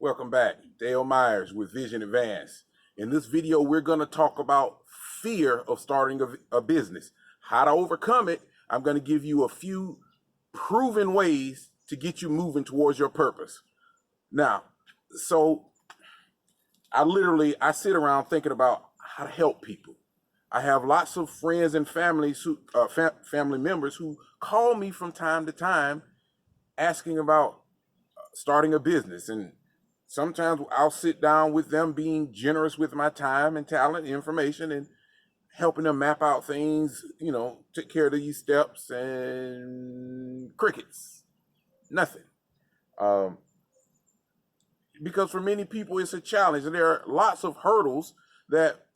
Welcome back. Dale Myers with Vision Advance. In this video, we're going to talk about fear of starting a business, how to overcome it. I'm going to give you a few proven ways to get you moving towards your purpose. Now, so I sit around thinking about how to help people. I have lots of friends and families family members who call me from time to time asking about starting a business, and sometimes I'll sit down with them, being generous with my time and talent, information, and helping them map out things, take care of these steps, and crickets, nothing. Because for many people, it's a challenge, and there are lots of hurdles that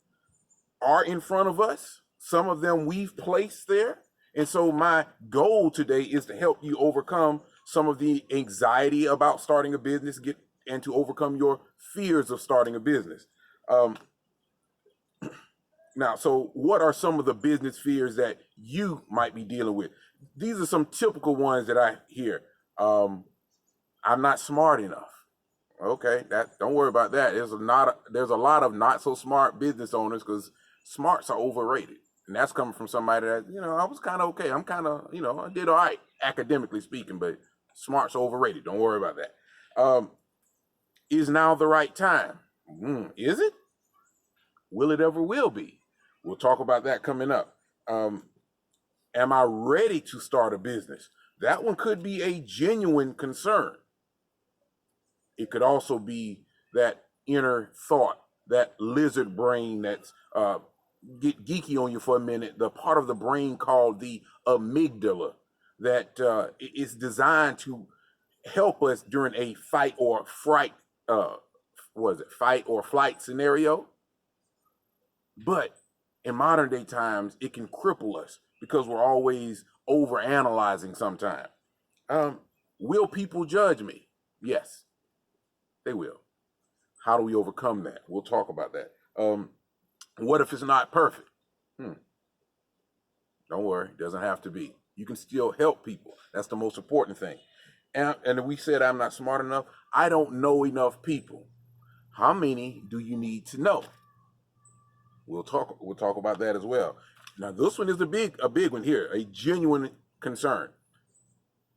are in front of us. Some of them we've placed there. And so my goal today is to help you overcome some of the anxiety about starting a business, and to overcome your fears of starting a business. Now, so what are some of the business fears that you might be dealing with? These are some typical ones that I hear. I'm not smart enough. Okay, don't worry about that. There's a lot of not so smart business owners, because smarts are overrated. And that's coming from somebody that, I was kind of okay. I'm kind of, I did all right, academically speaking, but smarts are overrated. Don't worry about that. Is now the right time? Is it? Will it ever will be? We'll talk about that coming up. Am I ready to start a business? That one could be a genuine concern. It could also be that inner thought, that lizard brain that's get geeky on you for a minute, the part of the brain called the amygdala that is designed to help us during a fight or flight scenario. But in modern day times, it can cripple us because we're always over analyzing sometimes. Will people judge me? Yes, they will. How do we overcome that? We'll talk about that. What if it's not perfect? Don't worry, it doesn't have to be. You can still help people. That's the most important thing. And we said I'm not smart enough. I don't know enough people. How many do you need to know? We'll talk about that as well. Now, this one is a big one here, a genuine concern.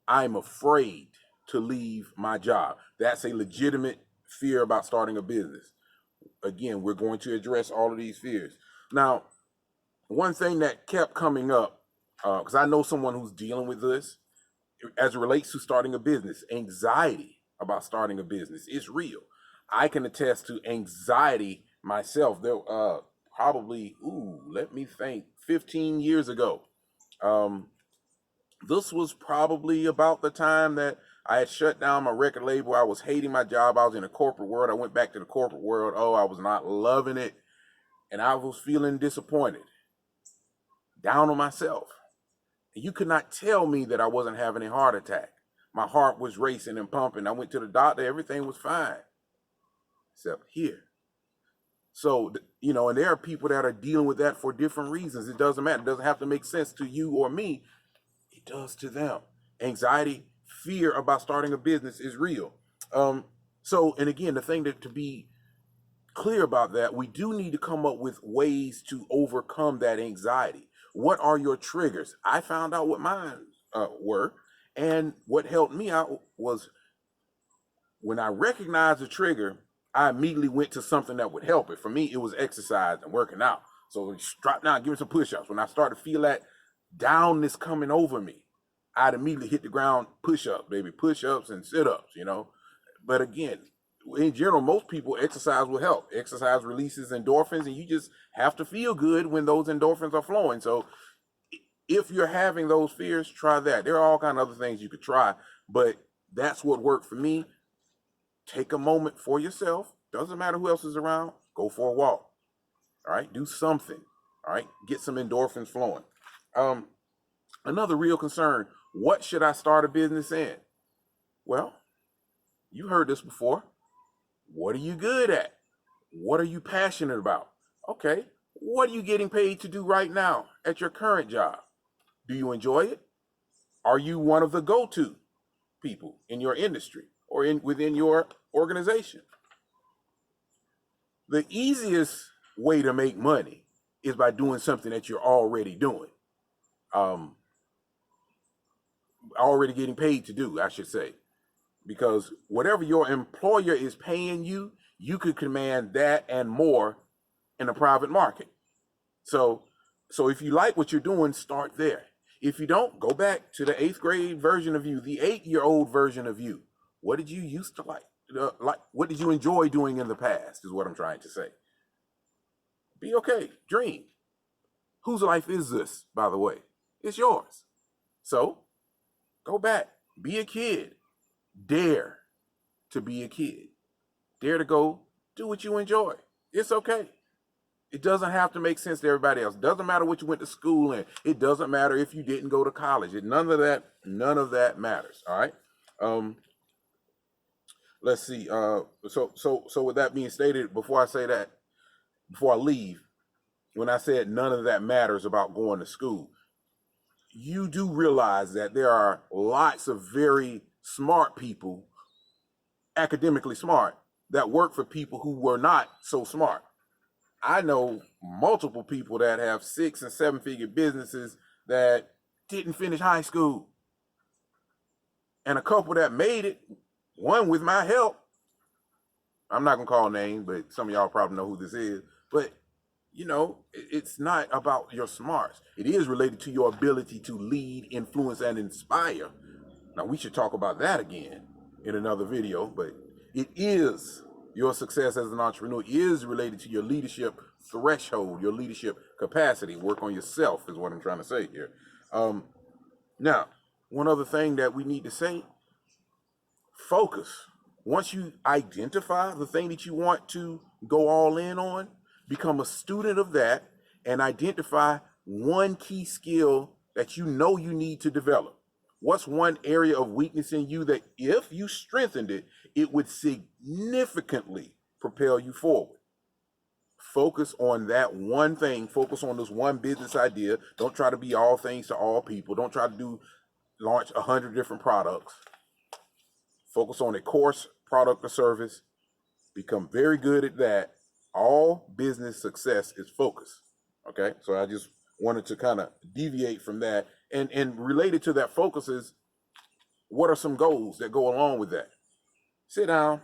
I'm afraid to leave my job. That's a legitimate fear about starting a business. Again, we're going to address all of these fears. Now, one thing that kept coming up, because I know someone who's dealing with this, as it relates to starting a business, anxiety about starting a business is real. I can attest to anxiety myself. There, probably, let me think, 15 years ago. This was probably about the time that I had shut down my record label. I was hating my job. I was in the corporate world. I went back to the corporate world. I was not loving it. And I was feeling disappointed, down on myself. And you could not tell me that I wasn't having a heart attack. My heart was racing and pumping. I went to the doctor. Everything was fine, except here. So, and there are people that are dealing with that for different reasons. It doesn't matter. It doesn't have to make sense to you or me. It does to them. Anxiety, fear about starting a business is real. And again, the thing to be clear about that, we do need to come up with ways to overcome that anxiety. What are your triggers? I found out what mine were, and what helped me out was when I recognized the trigger, I immediately went to something that would help it. For me, it was exercise and working out. So drop down, give me some push-ups. When I started to feel that downness coming over me, I'd immediately hit the ground, push-ups, baby, push-ups and sit-ups, But again, in general, most people, exercise will help. Exercise releases endorphins, and you just have to feel good when those endorphins are flowing. So if you're having those fears, try that. There are all kinds of other things you could try, but that's what worked for me. Take a moment for yourself. Doesn't matter who else is around. Go for a walk. All right, do something. All right, get some endorphins flowing. Another real concern, what should I start a business in? Well, you heard this before. What are you good at? What are you passionate about? Okay, what are you getting paid to do right now at your current job? Do you enjoy it? Are you one of the go-to people in your industry? or within your organization. The easiest way to make money is by doing something that you're already doing, already getting paid to do, I should say, because whatever your employer is paying you, you could command that and more in a private market. So if you like what you're doing, start there. If you don't, go back to the 8th grade version of you, the 8-year-old version of you. What did you used to like? What did you enjoy doing in the past is what I'm trying to say. Be okay. Dream. Whose life is this, by the way? It's yours. So go back. Be a kid. Dare to be a kid. Dare to go do what you enjoy. It's okay. It doesn't have to make sense to everybody else. It doesn't matter what you went to school in. It doesn't matter if you didn't go to college. None of that matters. All right. Let's see. So with that being stated, before I leave, when I said none of that matters about going to school, you do realize that there are lots of very smart people, academically smart, that work for people who were not so smart. I know multiple people that have 6- and 7-figure businesses that didn't finish high school. And a couple that made it, one with my help. I'm not going to call names, but some of y'all probably know who this is. But, it's not about your smarts. It is related to your ability to lead, influence, and inspire. Now, we should talk about that again in another video, but it is your success as an entrepreneur is related to your leadership threshold, your leadership capacity. Work on yourself is what I'm trying to say here. Now, one other thing that we need to say, focus. Once you identify the thing that you want to go all in on, become a student of that and identify one key skill that you know you need to develop. What's one area of weakness in you that if you strengthened it, it would significantly propel you forward? Focus on that one thing. Focus on this one business idea. Don't try to be all things to all people. Don't try to launch 100 different products. Focus on a course, product, or service. Become very good at that. All business success is focus. Okay, so I just wanted to kind of deviate from that. And related to that focus is, what are some goals that go along with that? Sit down,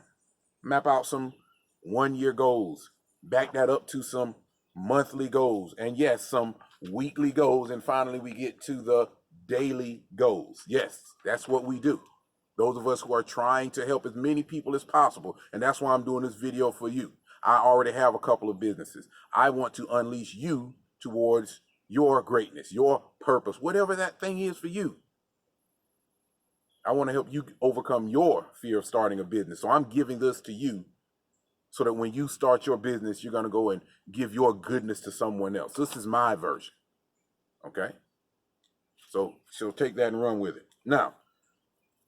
map out some 1-year goals, back that up to some monthly goals, and yes, some weekly goals, and finally we get to the daily goals. Yes, that's what we do. Those of us who are trying to help as many people as possible, and that's why I'm doing this video for you. I already have a couple of businesses. I want to unleash you towards your greatness, your purpose, whatever that thing is for you. I want to help you overcome your fear of starting a business. So I'm giving this to you so that when you start your business, you're going to go and give your goodness to someone else. This is my version. Okay? So take that and run with it. Now,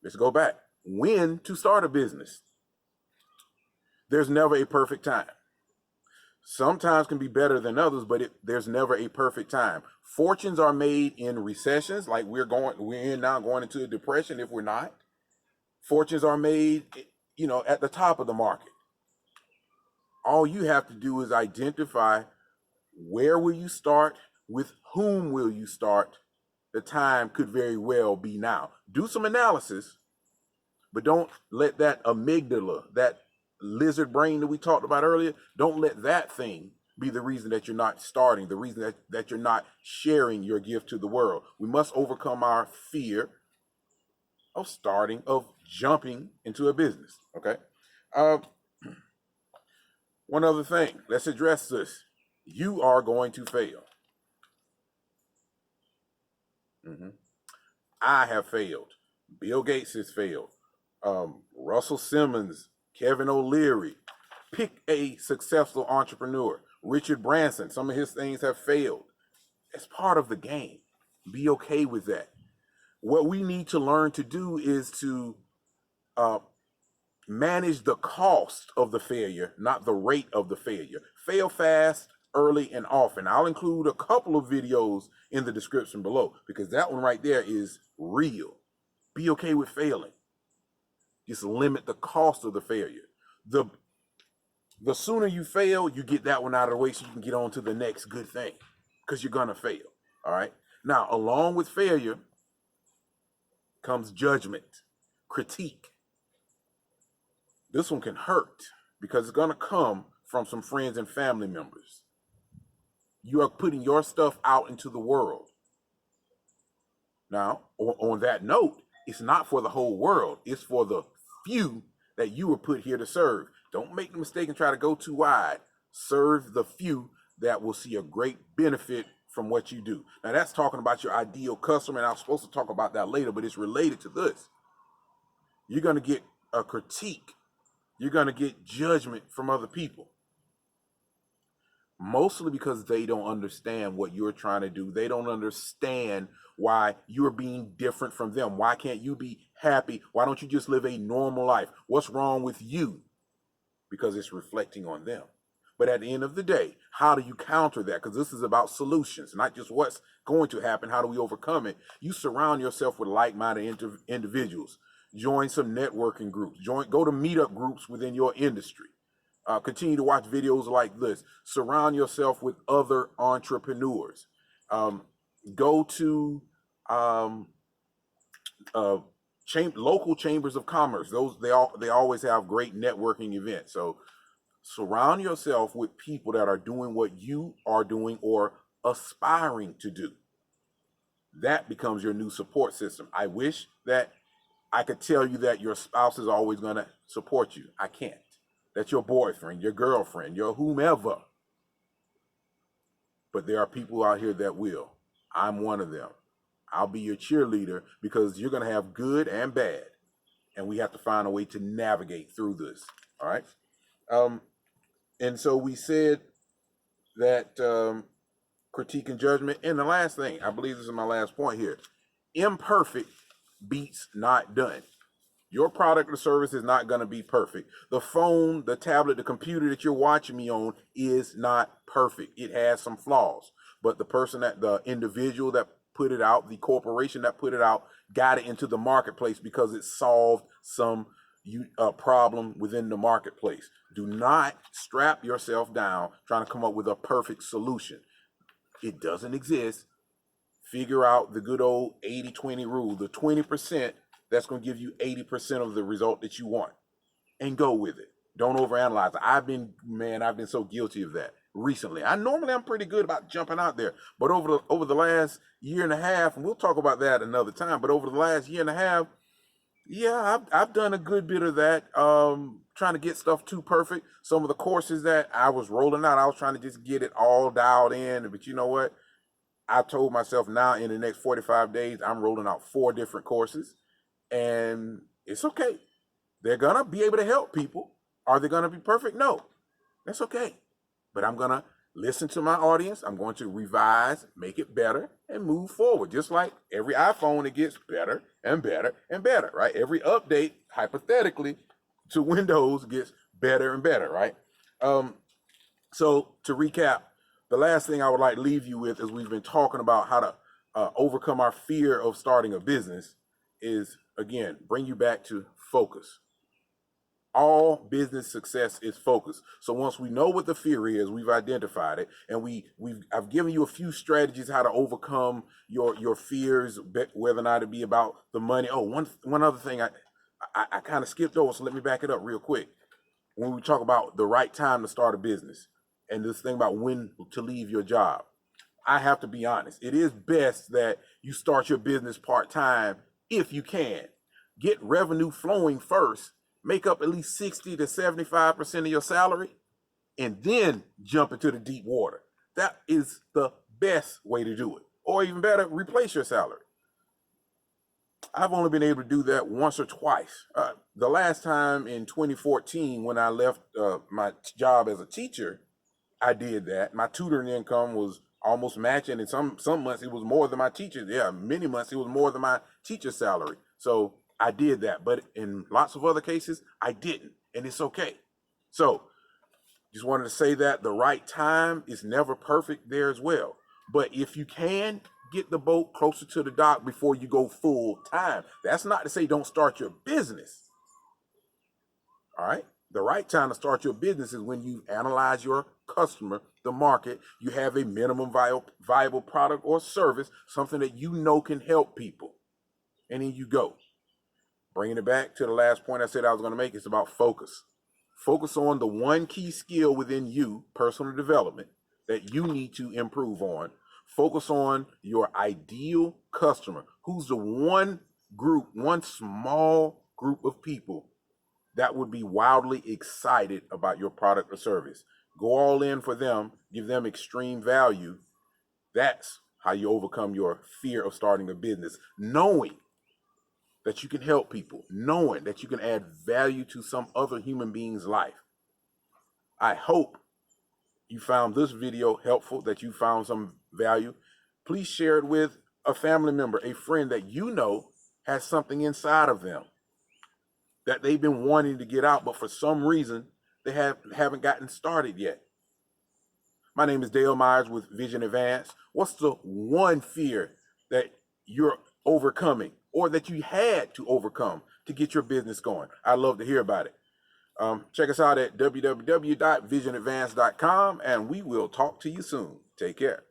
let's go back. When to start a business? There's never a perfect time. Sometimes can be better than others, but there's never a perfect time. Fortunes are made in recessions, like we're in now, going into a depression if we're not. Fortunes are made, at the top of the market. All you have to do is identify where will you start, with whom will you start. The time could very well be now. Do some analysis, but don't let that amygdala, that lizard brain that we talked about earlier, don't let that thing be the reason that you're not starting, the reason that you're not sharing your gift to the world. We must overcome our fear of jumping into a business, okay? One other thing, let's address this. You are going to fail. I have failed. Bill Gates has failed. Russell Simmons, Kevin O'Leary. Pick a successful entrepreneur. Richard Branson, some of his things have failed. It's part of the game. Be okay with that. What we need to learn to do is to manage the cost of the failure, not the rate of the failure. Fail fast, early, and often. I'll include a couple of videos in the description below because that one right there is real. Be okay with failing. Just limit the cost of the failure. The sooner you fail, you get that one out of the way so you can get on to the next good thing, because you're going to fail. All right. Now, along with failure comes judgment, critique. This one can hurt because it's going to come from some friends and family members. You are putting your stuff out into the world. Now, on that note, it's not for the whole world. It's for the few that you were put here to serve. Don't make the mistake and try to go too wide. Serve the few that will see a great benefit from what you do. Now, that's talking about your ideal customer, and I was supposed to talk about that later, but it's related to this. You're going to get a critique. You're going to get judgment from other people. Mostly because they don't understand what you're trying to do. They don't understand why you're being different from them. Why can't you be happy? Why don't you just live a normal life? What's wrong with you? Because it's reflecting on them. But at the end of the day, how do you counter that? Because this is about solutions, not just what's going to happen. How do we overcome it? You surround yourself with like-minded individuals. Join some networking groups. Go to meetup groups within your industry. Continue to watch videos like this. Surround yourself with other entrepreneurs. Go to local chambers of commerce. They always have great networking events. So surround yourself with people that are doing what you are doing or aspiring to do. That becomes your new support system. I wish that I could tell you that your spouse is always going to support you. I can't. That's your boyfriend, your girlfriend, your whomever. But there are people out here that will. I'm one of them. I'll be your cheerleader because you're going to have good and bad. And we have to find a way to navigate through this. All right. And so we said that critique and judgment. And the last thing, I believe this is my last point here. Imperfect beats not done. Your product or service is not going to be perfect. The phone, the tablet, the computer that you're watching me on is not perfect. It has some flaws. But the individual that put it out, the corporation that put it out, got it into the marketplace because it solved some problem within the marketplace. Do not strap yourself down trying to come up with a perfect solution. It doesn't exist. Figure out the good old 80-20 rule, the 20% that's going to give you 80% of the result that you want, and go with it. Don't overanalyze it. I've been so guilty of that recently. I'm pretty good about jumping out there, but over the last year and a half, and we'll talk about that another time, but over the last year and a half, yeah, I've done a good bit of that, trying to get stuff too perfect. Some of the courses that I was rolling out, I was trying to just get it all dialed in, but you know what? I told myself now in the next 45 days, I'm rolling out 4 different courses. And it's okay. They're going to be able to help people. Are they going to be perfect? No. That's okay. But I'm going to listen to my audience. I'm going to revise, make it better, and move forward. Just like every iPhone, it gets better and better and better, right? Every update, hypothetically, to Windows gets better and better, right? So to recap, the last thing I would like to leave you with is we've been talking about how to overcome our fear of starting a business is, again, bring you back to focus. All business success is focus. So once we know what the fear is, we've identified it, and I've given you a few strategies how to overcome your fears, whether or not it be about the money. Oh, one other thing I kind of skipped over, so let me back it up real quick. When we talk about the right time to start a business and this thing about when to leave your job, I have to be honest. It is best that you start your business part-time if you can. Get revenue flowing first, make up at least 60 to 75% of your salary, and then jump into the deep water. That is the best way to do it. Or even better, replace your salary. I've only been able to do that once or twice. The last time in 2014, when I left my job as a teacher, I did that. My tutoring income was almost matching, and some months it was more than my teacher. Yeah, many months it was more than my teacher's salary. So I did that, but in lots of other cases, I didn't, and it's okay. So just wanted to say that the right time is never perfect there as well. But if you can, get the boat closer to the dock before you go full time. That's not to say don't start your business. All right. The right time to start your business is when you analyze your customer, the market, you have a minimum viable product or service, something that you know can help people. And then you go. Bringing it back to the last point I said I was going to make, it's about focus. Focus on the one key skill within you, personal development, that you need to improve on. Focus on your ideal customer. Who's the one group, one small group of people that would be wildly excited about your product or service? Go all in for them, give them extreme value. That's how you overcome your fear of starting a business, knowing that you can help people, knowing that you can add value to some other human being's life. I hope you found this video helpful, that you found some value. Please share it with a family member, a friend that you know has something inside of them that they've been wanting to get out, but for some reason they haven't gotten started yet. My name is Dale Myers with Vision Advance. What's the one fear that you're overcoming or that you had to overcome to get your business going? I'd love to hear about it. Check us out at www.visionadvance.com, and we will talk to you soon. Take care.